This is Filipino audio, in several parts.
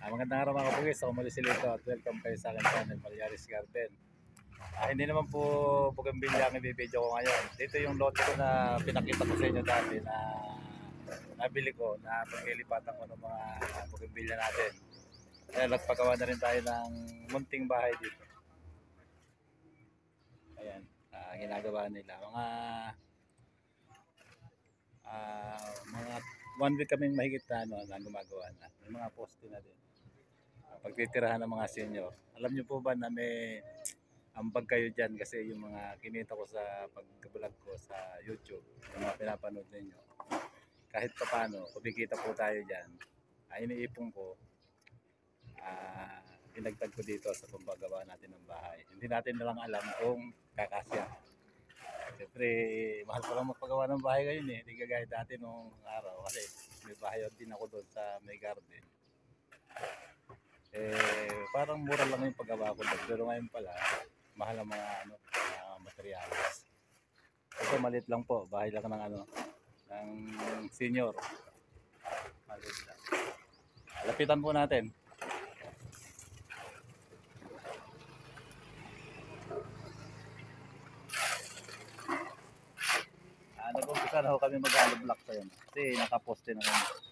Magandang araw mga kapugis, ako muli si Lito at welcome kayo sa akin channel, Malyaris Garden. Hindi naman po bougainvillea ang ibibideo ko ngayon. Dito yung lote ko na pinakita ko sa inyo dati na nabili ko na paglilipatan ko ng mga bougainvillea natin. Kaya nagpagawa na rin tayo ng munting bahay dito. Ayan, ginagawa nila. Mga 1 week kaming mahigit na gumagawa na. May mga poste na din. Pagtitirahan ng mga senior. Alam niyo po ba na may ambag kayo dyan kasi yung mga kinita ko sa pag-vlog ko sa YouTube, yung mga pinapanood ninyo, kahit pa paano, kumikita po tayo dyan. Iniipon ko, pinagtag ko dito sa paggawa natin ng bahay. Hindi natin na lang alam kung kakasya. Siyempre, mahal pa lang magpagawa ng bahay ngayon eh. Hindi kagaya dati nung araw kasi may bahay din ako doon sa may garden. Parang mura lang yung paggawa ko doon. Pero ngayon pala, mahal ang mga materials. Ito maliit lang po, bahay lang ng senior. Maliit lang. Lapitan po natin. Nag-umpisa na ho kami mag-hollow block sa yun. Kasi nakaposte na kami.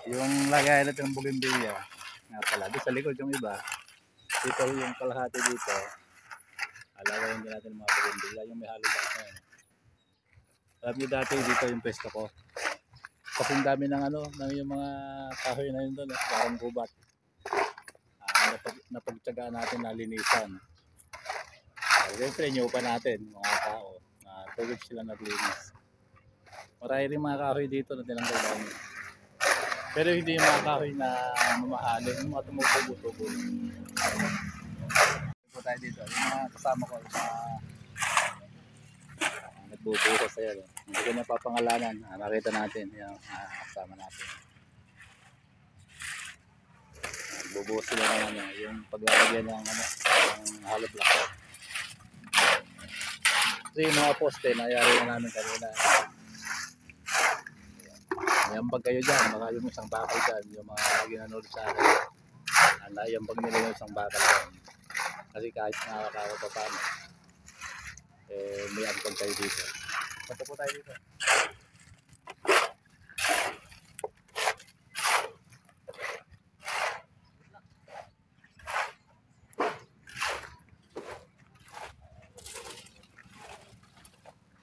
Yung lagay natin ng bougainvillea, nga pala, doon sa likod yung iba, dito yung kalahati dito, alagayin din natin mga bougainvillea, yung may hollow block na yun. Alam nyo dati dito yung pwesto ko. Kasi dami ng ng yung mga kahoy na yun doon, parang gubat. Napagtsagaan natin na linisan. Siyempre, nyo pa natin, mga tao, na 2 weeks sila naglinis. Marami rin mga kahoy dito na tinanggal namin. Pero hindi yung mga kahoy na mamahalin, yung mga tumutubo-tubo. Ito tayo dito, yung mga kasama ko, yung mga nagbubuhos sa'yo. Hindi ko na papangalanan, nakita natin yung kasama natin. Nagbubuhos sila ng yung paglalagyan ng hollow block. Kasi yung mga poste, nayari na namin kanina. May ambag kayo dyan, baka yung isang bakal dyan, yung mga ginanood sa akin. Naiambag nila yung isang bakal dyan. Kasi kahit nakakawa pa paano, may ambag kayo dito. Punta po tayo dito.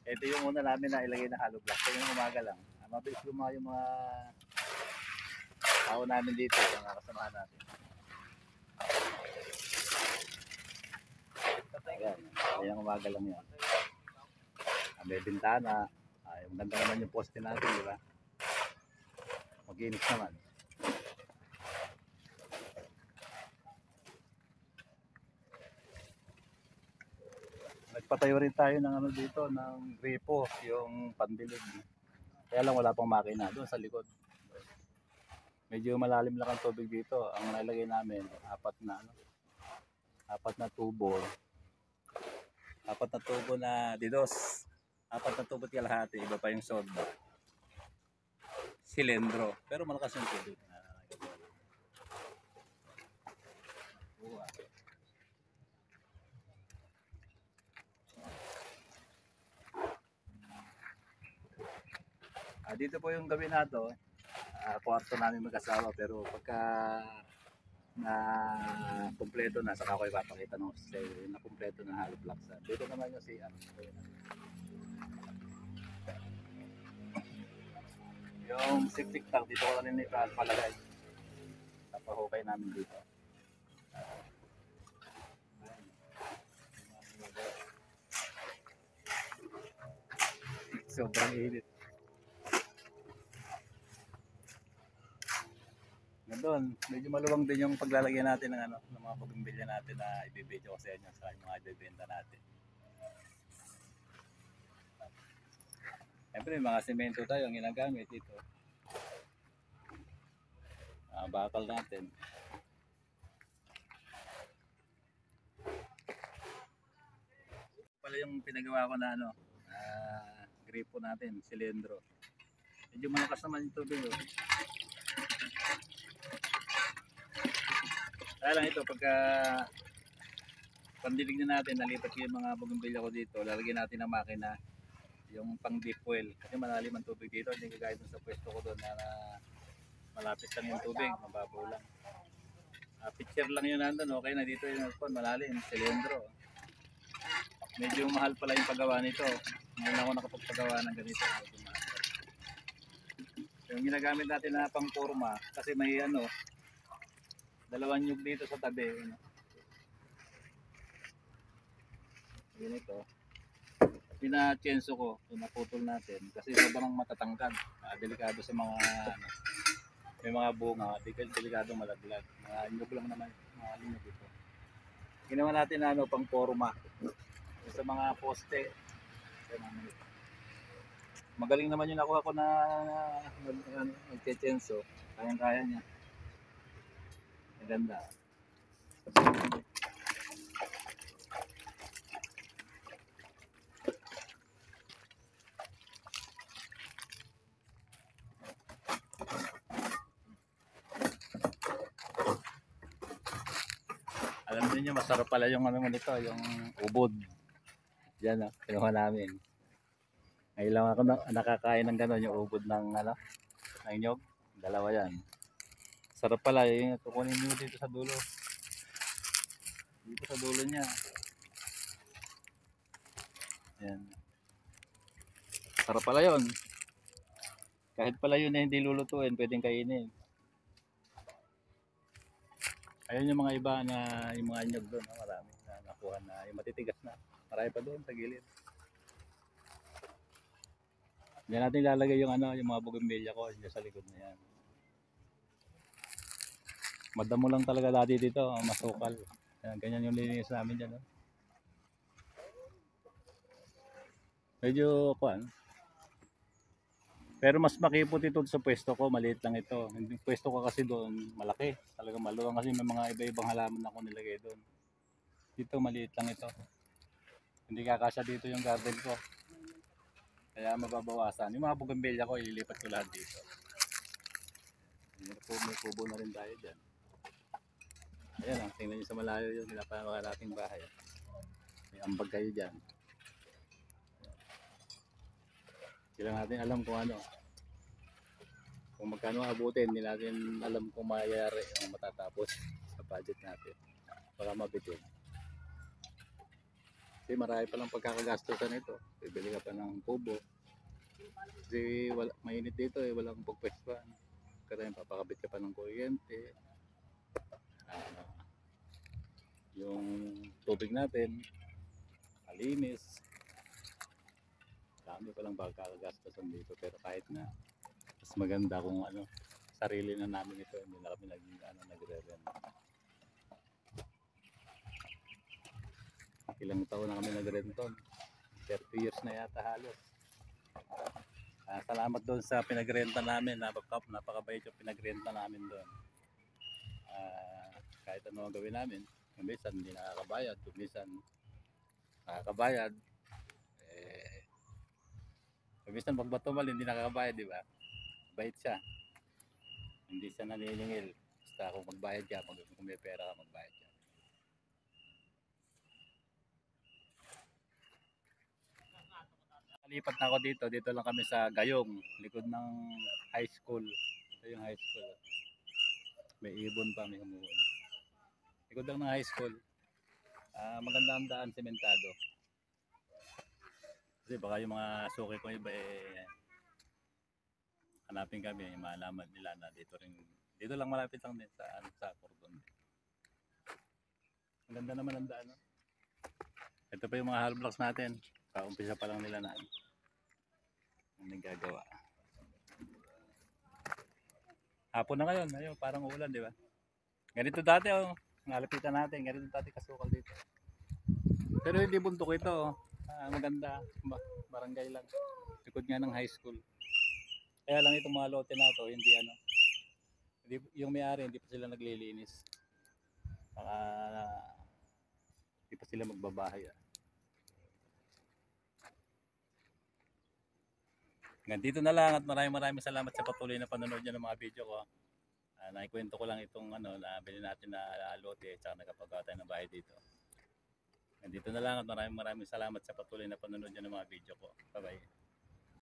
Ito yung una namin na ilagay na hollow block. Ito yung umaga lang. Mabilis gumawa yung mga tao namin dito, yung mga kasamahan natin. Ayan, yung umaga lang yan. May bintana. Yung ganda naman yung poste natin, di ba? Mag-inis naman. Nagpatayo rin tayo ng dito, ng gripo, yung pandilig. Kaya lang wala pang makina doon sa likod. Medyo malalim lang ang tubig dito. Ang nalagay namin, apat na tubo. Apat na tubo na didos. Apat na tubo at kalahati. Iba pa yung solda. Silindro. Pero malakas yung tubig. Dito po yung gabi na to, kwarto namin mag-asawa, pero pagka na kumpleto na, saka ko ipapakita na kumpleto na hollow blocks. Dito naman yung CR. Yung septic tank, dito ko lang ipapalagay. Tapahukay namin dito. Sobrang init. Doon, medyo maluwang din yung paglalagyan natin ng mga bougainvillea natin na ibibideo ko sa inyo sa mga ibibenta natin. Siyempre, mga semento tayo ang ginagamit dito. Bakal natin. Pala yung pinagawa ko na gripo natin, silindro. Medyo malakas naman yung tubig. Kaya lang ito, pagka pandilig na natin, nalipat ko yung mga bugimbilya ko dito, lalagyan natin ng makina, yung pang deep well. Kasi malalim ang tubig dito, hindi kagaya dun sa pwesto ko doon na malapit lang yung tubig, mababaw lang. Picture lang yun nandun, okay na dito yung malalim, silindro. Medyo mahal pala yung paggawa nito. Ngayon ako nakapagpagawa ng ganito. Medyo mahal pala. Yung ginagamit natin na pang forma, kasi may ano, dalawang nyug dito sa tabi. Ano. Ganito. Pina-chenso ko, pinaputol natin kasi sobrang matatangkad. Delikado sa mga ano, may mga bunga, delikado malaglag. Mga nyug lang naman, mga nyug ito. Ginawa natin na ano, pang forma. Sa mga poste. Magaling naman yung nakuha ko na nag-chenso. Kayang-kaya niya. Maganda. Alam niyo masarap pala yung ano nito, yung ubod. Diyan kinuha namin. Ngayon lang ako nakakain ng gano'n, yung ubod ng ano, ng nyog. Dalawa yan. Sarap pala yung kukunin nyo dito sa dulo. Dito sa dulo niya. Yan. Sarap pala yun. Kahit pala yun na hindi lulutuin, pwedeng kainin. Ayun yung mga iba na yung mga nyog doon, marami na nakuha na yung matitigas na. Marami pa doon sa gilid. Diyan natin ilalagay yung ano, yung mga bougainvillea ko diyan sa likod na yan. Madamo lang talaga dati dito, masukal. Yan, ganyan yung linis namin diyan, no? Medyo kuan. Pero mas makipot ito sa pwesto ko, maliit lang ito. Yung pwesto ko kasi doon, malaki. Talagang maluwang kasi may mga iba-ibang halaman ako nilagay doon. Dito maliit lang ito. Hindi kakasya dito yung garden ko. Kaya mababawasan. Yung mga bougainvillea ko, ililipat ko lahat dito. May kubo na rin tayo dyan. Ayan o, tingnan nyo sa malayo yun. Pinapagawa nating bahay. May ambag kayo dyan. Sila natin alam kung ano. Kung magkano abutin, hindi natin alam kung mayayari ang matatapos sa budget natin. Baka mabitin. Kasi marami palang pagkakagastosan ito. Bibili ka pa ng kubo. Kasi mainit dito eh, walang pagpwestuhan. Kaya papakabit ka pa ng kuryente. Yung tubig natin, malinis. Dami palang pagkakagastosan dito. Pero kahit na mas maganda kung ano, sarili na namin ito. Hindi na kami nagre-rent. Ilang taon na kami nag-renton. 30 years na yata halos. Salamat doon sa pinagrenta namin. Napakabait yung pinagrenta namin doon. Kahit ano ang gawin namin, minsan hindi nakakabayad, minsan nakakabayad. Minsan pag batumal hindi nakakabayad, di ba? Bait siya. Hindi siya naniningil. Basta kung magbayad ka, kung may pera ka, magbayad ka. Lipat na ako dito lang kami sa Gayong, likod ng high school. Ito yung high school. May ibon pa, may humuhon. Likod lang ng high school. Maganda ang daan, sementado. Kasi baka yung mga suki ko iba hanapin kami, malaman nila na dito lang malapit lang din sa Cordon. Maganda naman ang daan. No? Ito pa yung mga hollow blocks natin. Paumpisa pa lang nila na ang gagawa. Hapon na ngayon, ayun, parang ulan, di ba? Ganito dati, nalapitan natin, ganito dati kasukal dito. Pero hindi bundok ito, maganda, barangay lang. Likod nga ng high school. Kaya lang itong mga lote na to, hindi yung may-ari hindi pa sila naglilinis. Hindi pa sila magbabahay. Hanggang dito na lang at maraming salamat sa patuloy na panonood nyo ng mga video ko. Naikwento ko lang itong nabili natin na lote at saka nakapagawa tayo ng bahay dito. Nandito na lang at maraming salamat sa patuloy na panonood nyo ng mga video ko. Bye-bye.